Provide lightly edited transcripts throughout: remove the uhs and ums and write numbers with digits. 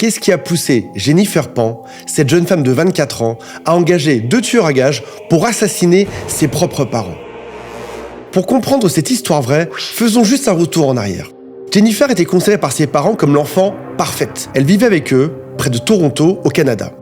Qu'est-ce qui a poussé Jennifer Pan, cette jeune femme de 24 ans, à engager 2 tueurs à gages pour assassiner ses propres parents? Pour comprendre cette histoire vraie, faisons juste un retour en arrière. Jennifer était considérée par ses parents comme l'enfant parfaite. Elle vivait avec eux, près de Toronto, au Canada.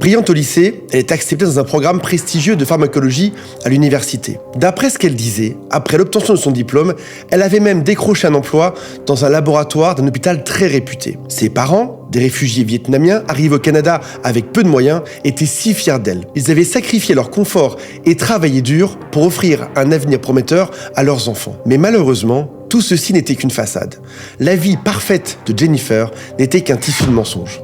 Brillante au lycée, elle est acceptée dans un programme prestigieux de pharmacologie à l'université. D'après ce qu'elle disait, après l'obtention de son diplôme, elle avait même décroché un emploi dans un laboratoire d'un hôpital très réputé. Ses parents, des réfugiés vietnamiens arrivés au Canada avec peu de moyens, étaient si fiers d'elle. Ils avaient sacrifié leur confort et travaillé dur pour offrir un avenir prometteur à leurs enfants. Mais malheureusement, tout ceci n'était qu'une façade. La vie parfaite de Jennifer n'était qu'un tissu de mensonges.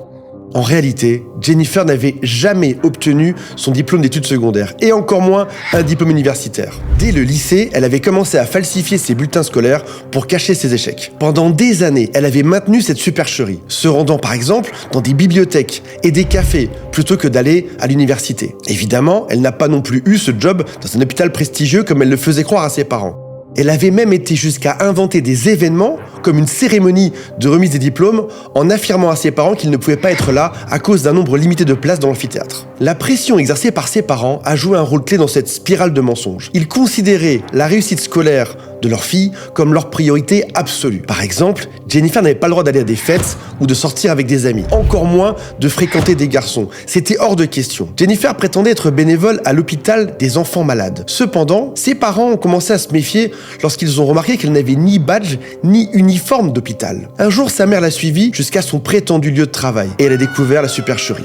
En réalité, Jennifer n'avait jamais obtenu son diplôme d'études secondaires, et encore moins un diplôme universitaire. Dès le lycée, elle avait commencé à falsifier ses bulletins scolaires pour cacher ses échecs. Pendant des années, elle avait maintenu cette supercherie, se rendant par exemple dans des bibliothèques et des cafés plutôt que d'aller à l'université. Évidemment, elle n'a pas non plus eu ce job dans un hôpital prestigieux comme elle le faisait croire à ses parents. Elle avait même été jusqu'à inventer des événements, comme une cérémonie de remise des diplômes, en affirmant à ses parents qu'ils ne pouvaient pas être là à cause d'un nombre limité de places dans l'amphithéâtre. La pression exercée par ses parents a joué un rôle clé dans cette spirale de mensonges. Ils considéraient la réussite scolaire de leur fille comme leur priorité absolue. Par exemple, Jennifer n'avait pas le droit d'aller à des fêtes ou de sortir avec des amis, encore moins de fréquenter des garçons. C'était hors de question. Jennifer prétendait être bénévole à l'hôpital des enfants malades. Cependant, ses parents ont commencé à se méfier lorsqu'ils ont remarqué qu'elle n'avait ni badge ni uniforme d'hôpital. Un jour, sa mère l'a suivie jusqu'à son prétendu lieu de travail et elle a découvert la supercherie.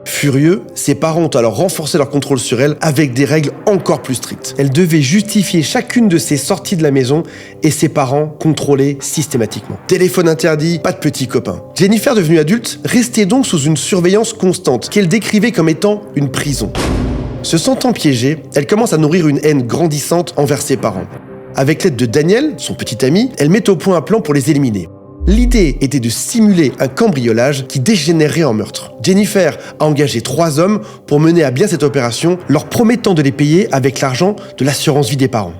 Furieux, ses parents ont alors renforcé leur contrôle sur elle avec des règles encore plus strictes. Elle devait justifier chacune de ses sorties de la maison et ses parents contrôlaient systématiquement. Téléphone interdit, pas de petits copains. Jennifer, devenue adulte, restait donc sous une surveillance constante qu'elle décrivait comme étant une prison. Se sentant piégée, elle commence à nourrir une haine grandissante envers ses parents. Avec l'aide de Daniel, son petit ami, elle met au point un plan pour les éliminer. L'idée était de simuler un cambriolage qui dégénérerait en meurtre. Jennifer a engagé 3 hommes pour mener à bien cette opération, leur promettant de les payer avec l'argent de l'assurance vie des parents.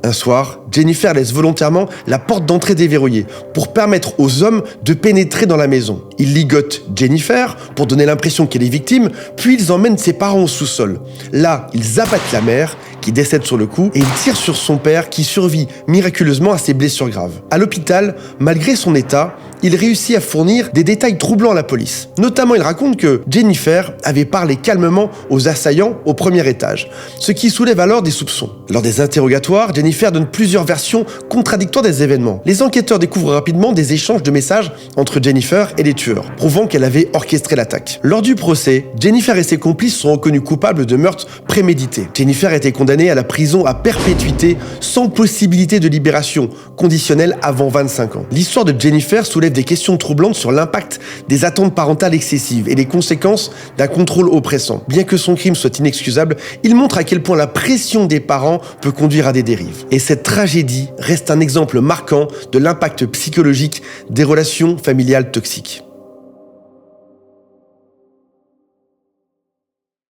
Un soir, Jennifer laisse volontairement la porte d'entrée déverrouillée pour permettre aux hommes de pénétrer dans la maison. Ils ligotent Jennifer pour donner l'impression qu'elle est victime, puis ils emmènent ses parents au sous-sol. Là, ils abattent la mère, qui décède sur le coup, et ils tirent sur son père, qui survit miraculeusement à ses blessures graves. À l'hôpital, malgré son état, il réussit à fournir des détails troublants à la police. Notamment, il raconte que Jennifer avait parlé calmement aux assaillants au premier étage, ce qui soulève alors des soupçons. Lors des interrogatoires, Jennifer donne plusieurs versions contradictoires des événements. Les enquêteurs découvrent rapidement des échanges de messages entre Jennifer et les tueurs, prouvant qu'elle avait orchestré l'attaque. Lors du procès, Jennifer et ses complices sont reconnus coupables de meurtre prémédité. Jennifer a été condamnée à la prison à perpétuité sans possibilité de libération conditionnelle avant 25 ans. L'histoire de Jennifer soulève des questions troublantes sur l'impact des attentes parentales excessives et les conséquences d'un contrôle oppressant. Bien que son crime soit inexcusable, il montre à quel point la pression des parents peut conduire à des dérives. Et cette tragédie reste un exemple marquant de l'impact psychologique des relations familiales toxiques.